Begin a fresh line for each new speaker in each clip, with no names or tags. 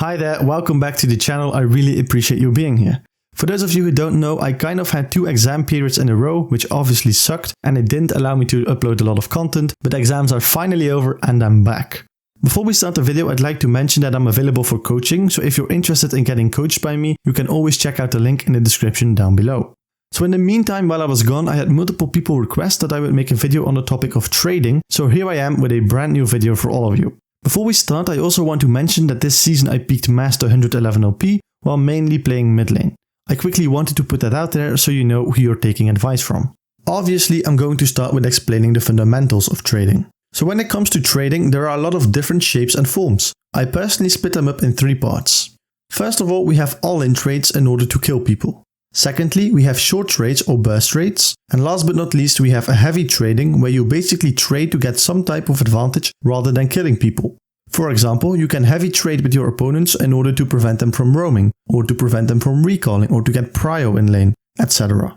Hi there, welcome back to the channel. I really appreciate you being here. For those of you who don't know, I kind of had 2 exam periods in a row, which obviously sucked and it didn't allow me to upload a lot of content, but exams are finally over and I'm back. Before we start the video, I'd like to mention that I'm available for coaching, so if you're interested in getting coached by me, you can always check out the link in the description down below. So in the meantime, while I was gone, I had multiple people request that I would make a video on the topic of trading, so here I am with a brand new video for all of you. Before we start, I also want to mention that this season I peaked Master 111 LP while mainly playing mid lane. I quickly wanted to put that out there so you know who you're taking advice from. Obviously, I'm going to start with explaining the fundamentals of trading. So when it comes to trading, there are a lot of different shapes and forms. I personally split them up in 3 parts. First of all, we have all-in trades in order to kill people. Secondly, we have short trades or burst trades. And last but not least, we have a heavy trading where you basically trade to get some type of advantage rather than killing people. For example, you can heavy trade with your opponents in order to prevent them from roaming, or to prevent them from recalling, or to get prio in lane, etc.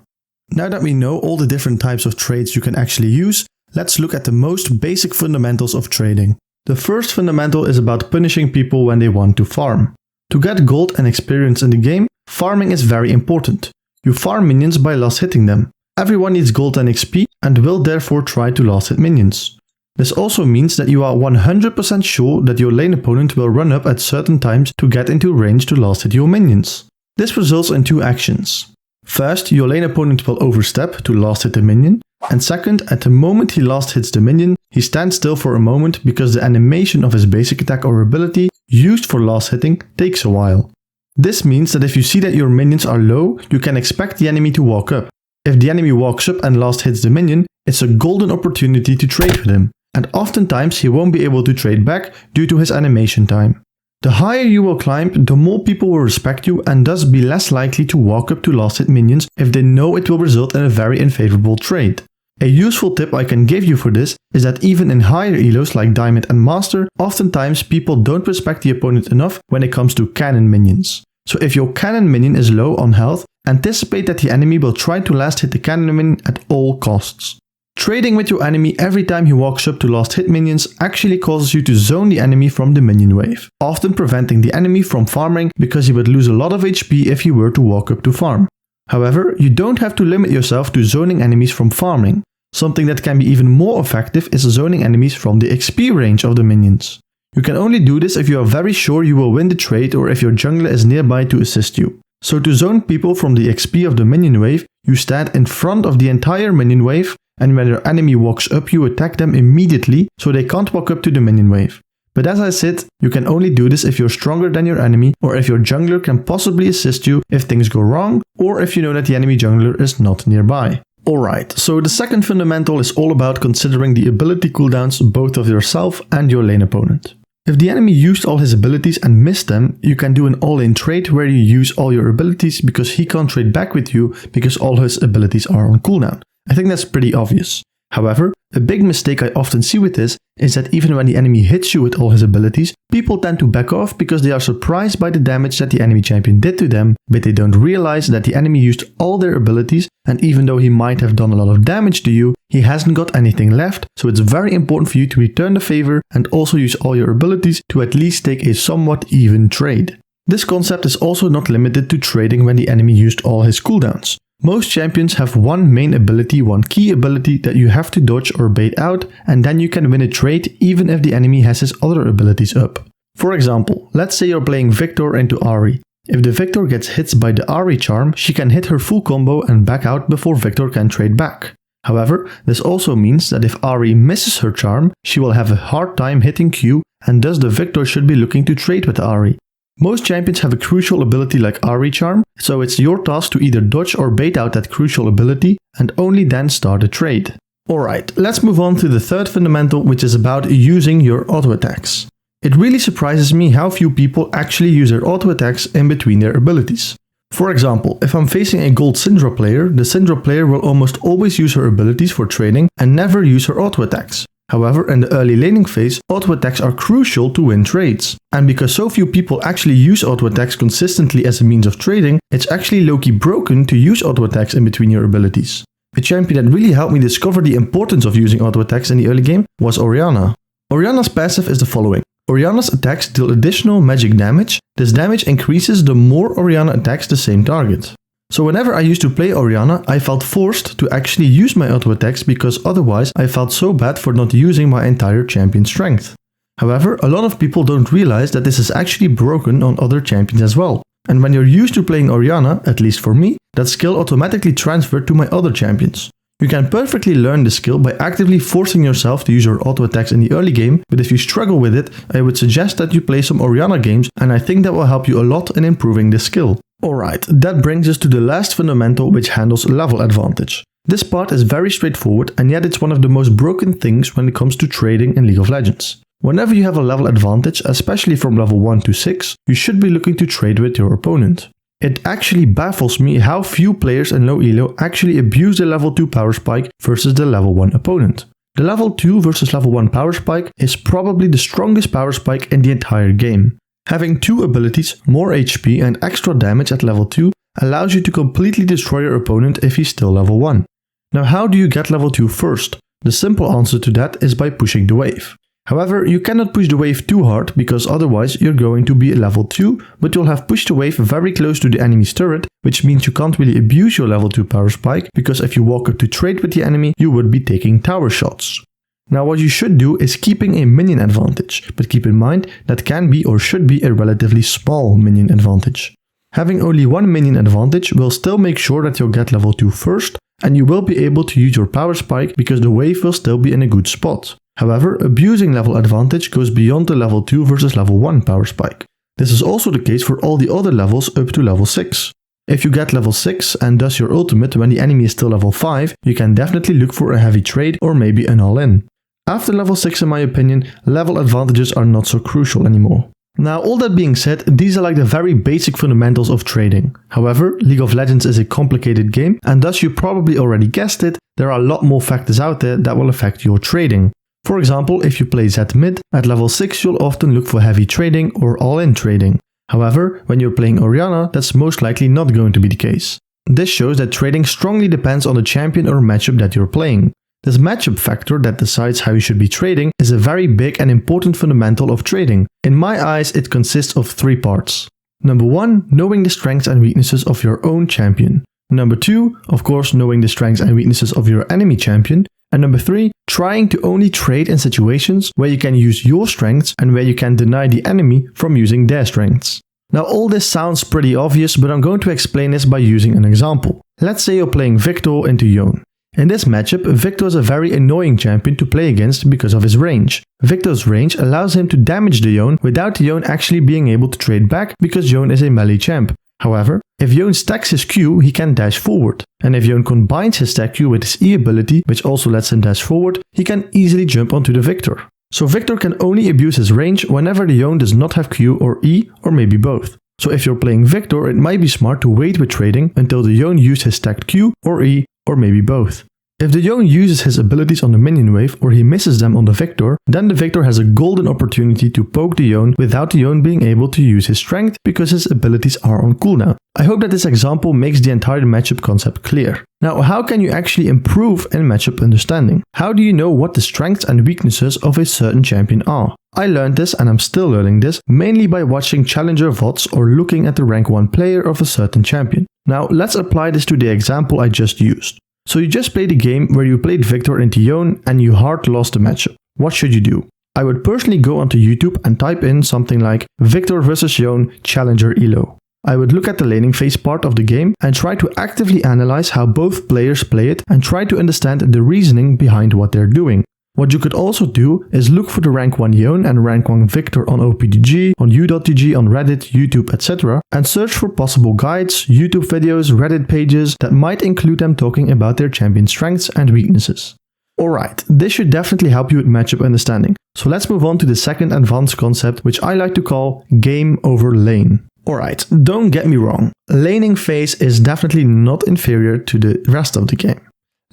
Now that we know all the different types of trades you can actually use, let's look at the most basic fundamentals of trading. The first fundamental is about punishing people when they want to farm. To get gold and experience in the game, farming is very important. You farm minions by last hitting them. Everyone needs gold and XP and will therefore try to last hit minions. This also means that you are 100% sure that your lane opponent will run up at certain times to get into range to last hit your minions. This results in 2 actions. First, your lane opponent will overstep to last hit the minion, and second, at the moment he last hits the minion, he stands still for a moment because the animation of his basic attack or ability used for last hitting takes a while. This means that if you see that your minions are low, you can expect the enemy to walk up. If the enemy walks up and last hits the minion, it's a golden opportunity to trade with him, and oftentimes he won't be able to trade back due to his animation time. The higher you will climb, the more people will respect you and thus be less likely to walk up to last hit minions if they know it will result in a very unfavorable trade. A useful tip I can give you for this is that even in higher elos like Diamond and Master, oftentimes people don't respect the opponent enough when it comes to cannon minions. So if your cannon minion is low on health, anticipate that the enemy will try to last hit the cannon minion at all costs. Trading with your enemy every time he walks up to last hit minions actually causes you to zone the enemy from the minion wave, often preventing the enemy from farming because he would lose a lot of HP if he were to walk up to farm. However, you don't have to limit yourself to zoning enemies from farming. Something that can be even more effective is zoning enemies from the XP range of the minions. You can only do this if you are very sure you will win the trade or if your jungler is nearby to assist you. So to zone people from the XP of the minion wave, you stand in front of the entire minion wave, and when your enemy walks up you attack them immediately so they can't walk up to the minion wave. But as I said, you can only do this if you're stronger than your enemy, or if your jungler can possibly assist you if things go wrong, or if you know that the enemy jungler is not nearby. Alright, so the second fundamental is all about considering the ability cooldowns both of yourself and your lane opponent. If the enemy used all his abilities and missed them, you can do an all-in trade where you use all your abilities because he can't trade back with you because all his abilities are on cooldown. I think that's pretty obvious. However, a big mistake I often see with this is that even when the enemy hits you with all his abilities, people tend to back off because they are surprised by the damage that the enemy champion did to them, but they don't realize that the enemy used all their abilities, and even though he might have done a lot of damage to you, he hasn't got anything left, so it's very important for you to return the favor and also use all your abilities to at least take a somewhat even trade. This concept is also not limited to trading when the enemy used all his cooldowns. Most champions have one main ability, one key ability that you have to dodge or bait out, and then you can win a trade even if the enemy has his other abilities up. For example, let's say you're playing Victor into Ahri. If the Victor gets hit by the Ahri charm, she can hit her full combo and back out before Victor can trade back. However, this also means that if Ahri misses her charm, she will have a hard time hitting Q, and thus the Victor should be looking to trade with Ahri. Most champions have a crucial ability like Ahri charm, so it's your task to either dodge or bait out that crucial ability and only then start a trade. Alright, let's move on to the third fundamental, which is about using your auto attacks. It really surprises me how few people actually use their auto attacks in between their abilities. For example, if I'm facing a gold Syndra player, the Syndra player will almost always use her abilities for trading and never use her auto attacks. However, in the early laning phase, auto attacks are crucial to win trades. And because so few people actually use auto attacks consistently as a means of trading, it's actually low-key broken to use auto attacks in between your abilities. A champion that really helped me discover the importance of using auto attacks in the early game was Orianna. Orianna's passive is the following. Orianna's attacks deal additional magic damage. This damage increases the more Orianna attacks the same target. So whenever I used to play Orianna, I felt forced to actually use my auto attacks because otherwise I felt so bad for not using my entire champion strength. However, a lot of people don't realize that this is actually broken on other champions as well. And when you're used to playing Orianna, at least for me, that skill automatically transferred to my other champions. You can perfectly learn the skill by actively forcing yourself to use your auto attacks in the early game, but if you struggle with it, I would suggest that you play some Orianna games, and I think that will help you a lot in improving this skill. Alright, that brings us to the last fundamental, which handles level advantage. This part is very straightforward, and yet it's one of the most broken things when it comes to trading in League of Legends. Whenever you have a level advantage, especially from level 1 to 6, you should be looking to trade with your opponent. It actually baffles me how few players in low elo actually abuse the level 2 power spike versus the level 1 opponent. The level 2 versus level 1 power spike is probably the strongest power spike in the entire game. Having two abilities, more HP and extra damage at level 2 allows you to completely destroy your opponent if he's still level 1. Now how do you get level 2 first? The simple answer to that is by pushing the wave. However, you cannot push the wave too hard because otherwise you're going to be level 2, but you'll have pushed the wave very close to the enemy's turret, which means you can't really abuse your level 2 power spike because if you walk up to trade with the enemy, you would be taking tower shots. Now what you should do is keeping a minion advantage, but keep in mind that can be or should be a relatively small minion advantage. Having only one minion advantage will still make sure that you'll get level 2 first, and you will be able to use your power spike because the wave will still be in a good spot. However, abusing level advantage goes beyond the level 2 versus level 1 power spike. This is also the case for all the other levels up to level 6. If you get level 6 and does your ultimate when the enemy is still level 5, you can definitely look for a heavy trade or maybe an all-in. After level 6 in my opinion, level advantages are not so crucial anymore. Now all that being said, these are like the very basic fundamentals of trading. However, League of Legends is a complicated game and thus you probably already guessed it, there are a lot more factors out there that will affect your trading. For example, if you play Z mid, at level 6 you'll often look for heavy trading or all-in trading. However, when you're playing Orianna, that's most likely not going to be the case. This shows that trading strongly depends on the champion or matchup that you're playing. This matchup factor that decides how you should be trading is a very big and important fundamental of trading. In my eyes, it consists of 3 parts. Number 1, knowing the strengths and weaknesses of your own champion. Number 2, of course, knowing the strengths and weaknesses of your enemy champion. And number 3, trying to only trade in situations where you can use your strengths and where you can deny the enemy from using their strengths. Now all this sounds pretty obvious, but I'm going to explain this by using an example. Let's say you're playing Victor into Yone. In this matchup, Victor is a very annoying champion to play against because of his range. Victor's range allows him to damage the Yone without the Yone actually being able to trade back because Yone is a melee champ. However, if Yone stacks his Q, he can dash forward. And if Yone combines his stack Q with his E ability, which also lets him dash forward, he can easily jump onto the Victor. So Victor can only abuse his range whenever the Yone does not have Q or E, or maybe both. So if you're playing Victor, it might be smart to wait with trading until the Yone used his stacked Q or E, or maybe both. If the Yone uses his abilities on the minion wave or he misses them on the Victor, then the Victor has a golden opportunity to poke the Yone without the Yone being able to use his strength because his abilities are on cooldown. I hope that this example makes the entire matchup concept clear. Now, how can you actually improve in matchup understanding? How do you know what the strengths and weaknesses of a certain champion are? I learned this and I'm still learning this mainly by watching challenger VODs or looking at the rank 1 player of a certain champion. Now, let's apply this to the example I just used. So you just played a game where you played Victor into Yone and you hard lost the matchup. What should you do? I would personally go onto YouTube and type in something like Victor vs Yone Challenger Elo. I would look at the laning phase part of the game and try to actively analyze how both players play it and try to understand the reasoning behind what they're doing. What you could also do is look for the rank 1 Yone and rank 1 Victor on OPGG, on U.GG, on Reddit, YouTube, etc. and search for possible guides, YouTube videos, Reddit pages that might include them talking about their champion strengths and weaknesses. Alright, this should definitely help you with matchup understanding. So let's move on to the second advanced concept, which I like to call game over lane. Alright, don't get me wrong, laning phase is definitely not inferior to the rest of the game.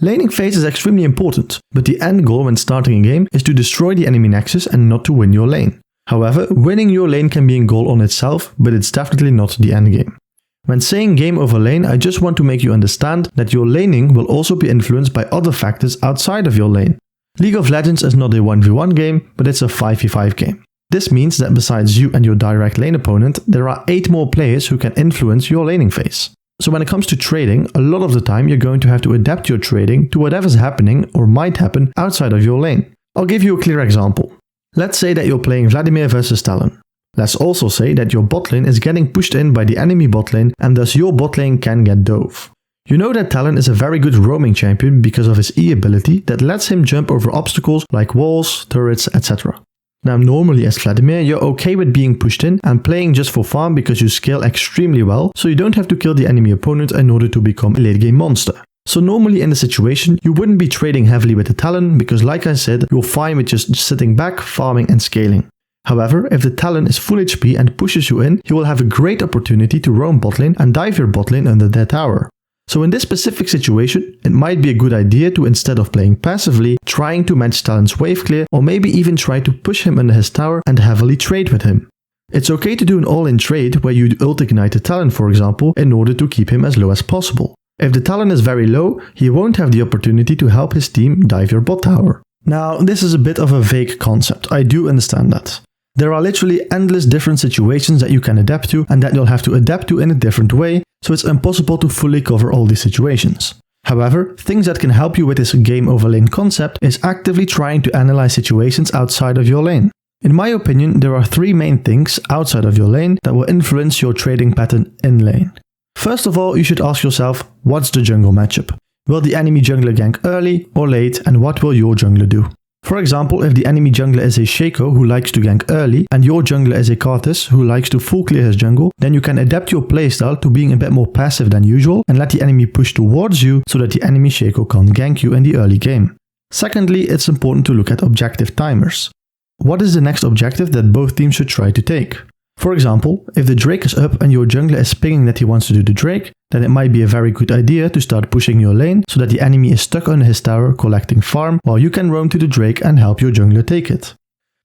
Laning phase is extremely important, but the end goal when starting a game is to destroy the enemy nexus and not to win your lane. However, winning your lane can be a goal on itself, but it's definitely not the end game. When saying game over lane, I just want to make you understand that your laning will also be influenced by other factors outside of your lane. League of Legends is not a 1v1 game, but it's a 5v5 game. This means that besides you and your direct lane opponent, there are 8 more players who can influence your laning phase. So when it comes to trading, a lot of the time you're going to have to adapt your trading to whatever's happening or might happen outside of your lane. I'll give you a clear example. Let's say that you're playing Vladimir versus Talon. Let's also say that your bot lane is getting pushed in by the enemy bot lane and thus your bot lane can get dove. You know that Talon is a very good roaming champion because of his E ability that lets him jump over obstacles like walls, turrets, etc. Now normally as Vladimir you're okay with being pushed in and playing just for farm because you scale extremely well, so you don't have to kill the enemy opponent in order to become a late game monster. So normally in the situation you wouldn't be trading heavily with the Talon because like I said, you're fine with just sitting back, farming and scaling. However, if the Talon is full HP and pushes you in, you will have a great opportunity to roam bot lane and dive your bot lane under their tower. So in this specific situation, it might be a good idea to, instead of playing passively, trying to match Talon's wave clear or maybe even try to push him under his tower and heavily trade with him. It's okay to do an all-in trade where you ult ignite the Talon for example in order to keep him as low as possible. If the Talon is very low, he won't have the opportunity to help his team dive your bot tower. Now this is a bit of a vague concept, I do understand that. There are literally endless different situations that you can adapt to and that you'll have to adapt to in a different way, so it's impossible to fully cover all these situations. However, things that can help you with this game over lane concept is actively trying to analyze situations outside of your lane. In my opinion, there are 3 main things outside of your lane that will influence your trading pattern in lane. First of all, you should ask yourself, what's the jungle matchup? Will the enemy jungler gank early or late, and what will your jungler do? For example, if the enemy jungler is a Shaco who likes to gank early and your jungler is a Karthus who likes to full clear his jungle, then you can adapt your playstyle to being a bit more passive than usual and let the enemy push towards you so that the enemy Shaco can't gank you in the early game. Secondly, it's important to look at objective timers. What is the next objective that both teams should try to take? For example, if the Drake is up and your jungler is pinging that he wants to do the Drake, then it might be a very good idea to start pushing your lane so that the enemy is stuck under his tower collecting farm while you can roam to the Drake and help your jungler take it.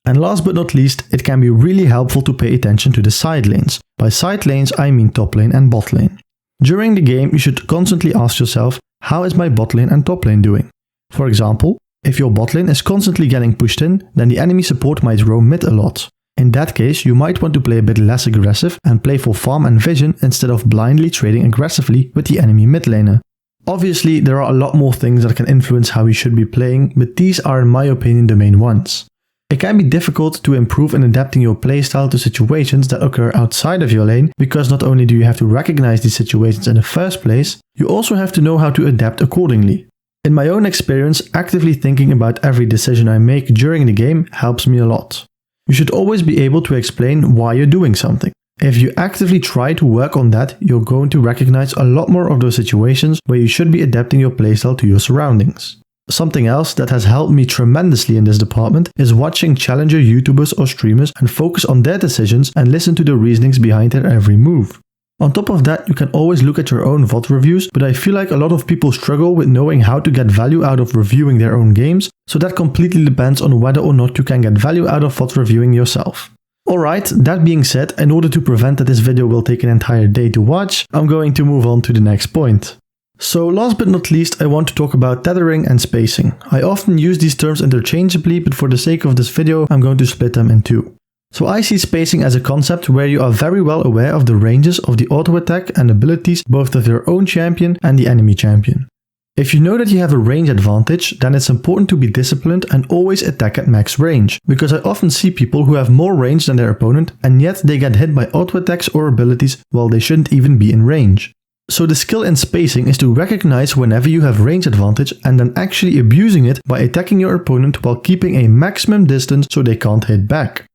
And last but not least, it can be really helpful to pay attention to the side lanes. By side lanes I mean top lane and bot lane. During the game you should constantly ask yourself, how is my bot lane and top lane doing? For example, if your bot lane is constantly getting pushed in, then the enemy support might roam mid a lot. In that case, you might want to play a bit less aggressive and play for farm and vision instead of blindly trading aggressively with the enemy mid laner. Obviously, there are a lot more things that can influence how you should be playing, but these are in my opinion the main ones. It can be difficult to improve in adapting your playstyle to situations that occur outside of your lane, because not only do you have to recognize these situations in the first place, you also have to know how to adapt accordingly. In my own experience, actively thinking about every decision I make during the game helps me a lot. You should always be able to explain why you're doing something. If you actively try to work on that, you're going to recognize a lot more of those situations where you should be adapting your playstyle to your surroundings. Something else that has helped me tremendously in this department is watching challenger YouTubers or streamers and focus on their decisions and listen to the reasonings behind their every move. On top of that, you can always look at your own VOD reviews, but I feel like a lot of people struggle with knowing how to get value out of reviewing their own games, so that completely depends on whether or not you can get value out of VOD reviewing yourself. Alright, that being said, in order to prevent that this video will take an entire day to watch, I'm going to move on to the next point. So last but not least, I want to talk about tethering and spacing. I often use these terms interchangeably, but for the sake of this video, I'm going to split them in two. So I see spacing as a concept where you are very well aware of the ranges of the auto attack and abilities both of your own champion and the enemy champion. If you know that you have a range advantage, then it's important to be disciplined and always attack at max range, because I often see people who have more range than their opponent and yet they get hit by auto attacks or abilities while they shouldn't even be in range. So the skill in spacing is to recognize whenever you have range advantage and then actually abusing it by attacking your opponent while keeping a maximum distance so they can't hit back.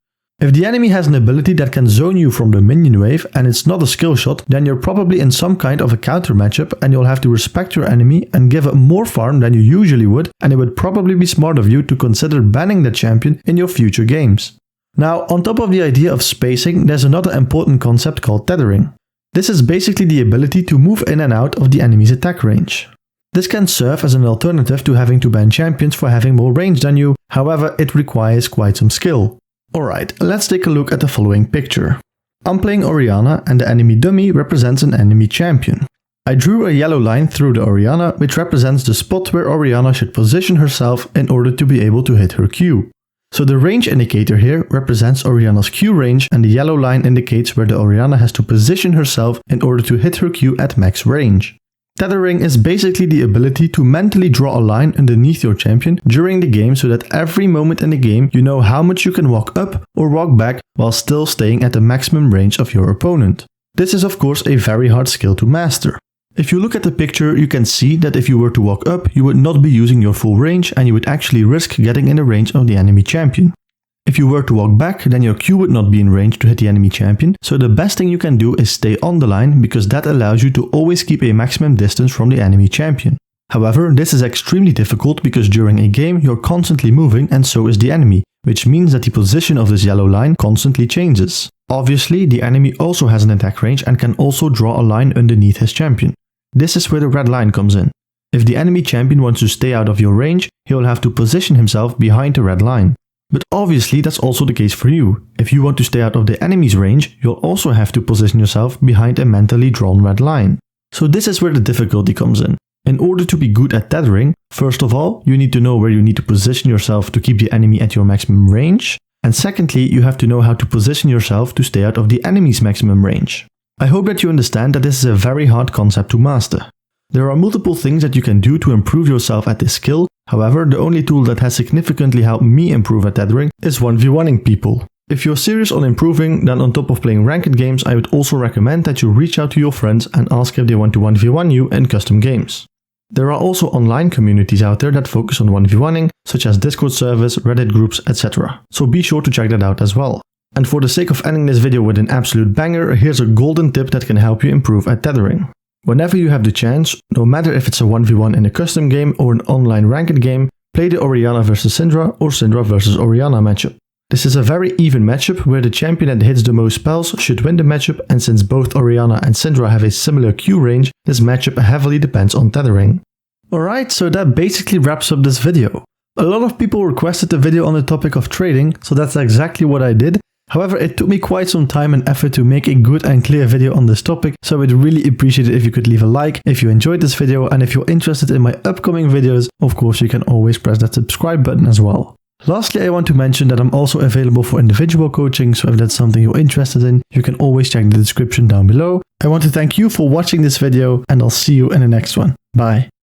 If the enemy has an ability that can zone you from the minion wave and it's not a skill shot, then you're probably in some kind of a counter matchup and you'll have to respect your enemy and give up more farm than you usually would, and it would probably be smart of you to consider banning the champion in your future games. Now, on top of the idea of spacing, there's another important concept called tethering. This is basically the ability to move in and out of the enemy's attack range. This can serve as an alternative to having to ban champions for having more range than you, however it requires quite some skill. Alright, let's take a look at the following picture. I'm playing Orianna and the enemy dummy represents an enemy champion. I drew a yellow line through the Orianna, which represents the spot where Orianna should position herself in order to be able to hit her Q. So the range indicator here represents Orianna's Q range, and the yellow line indicates where the Orianna has to position herself in order to hit her Q at max range. Tethering is basically the ability to mentally draw a line underneath your champion during the game so that every moment in the game you know how much you can walk up or walk back while still staying at the maximum range of your opponent. This is of course a very hard skill to master. If you look at the picture, you can see that if you were to walk up, you would not be using your full range and you would actually risk getting in the range of the enemy champion. If you were to walk back, then your Q would not be in range to hit the enemy champion, so the best thing you can do is stay on the line because that allows you to always keep a maximum distance from the enemy champion. However, this is extremely difficult because during a game you're constantly moving and so is the enemy, which means that the position of this yellow line constantly changes. Obviously, the enemy also has an attack range and can also draw a line underneath his champion. This is where the red line comes in. If the enemy champion wants to stay out of your range, he will have to position himself behind the red line. But obviously that's also the case for you. If you want to stay out of the enemy's range, you'll also have to position yourself behind a mentally drawn red line. So this is where the difficulty comes in. In order to be good at tethering, first of all, you need to know where you need to position yourself to keep the enemy at your maximum range. And secondly, you have to know how to position yourself to stay out of the enemy's maximum range. I hope that you understand that this is a very hard concept to master. There are multiple things that you can do to improve yourself at this skill. However, the only tool that has significantly helped me improve at tethering is 1v1ing people. If you're serious on improving, then on top of playing ranked games, I would also recommend that you reach out to your friends and ask if they want to 1v1 you in custom games. There are also online communities out there that focus on 1v1ing, such as Discord servers, Reddit groups, etc. So be sure to check that out as well. And for the sake of ending this video with an absolute banger, here's a golden tip that can help you improve at tethering. Whenever you have the chance, no matter if it's a 1v1 in a custom game or an online ranked game, play the Orianna vs Syndra or Syndra vs Orianna matchup. This is a very even matchup where the champion that hits the most spells should win the matchup, and since both Orianna and Syndra have a similar Q range, this matchup heavily depends on tethering. Alright, so that basically wraps up this video. A lot of people requested a video on the topic of trading, so that's exactly what I did. However, it took me quite some time and effort to make a good and clear video on this topic, so I would really appreciate it if you could leave a like if you enjoyed this video, and if you're interested in my upcoming videos, of course you can always press that subscribe button as well. Lastly, I want to mention that I'm also available for individual coaching, so if that's something you're interested in, you can always check the description down below. I want to thank you for watching this video, and I'll see you in the next one. Bye.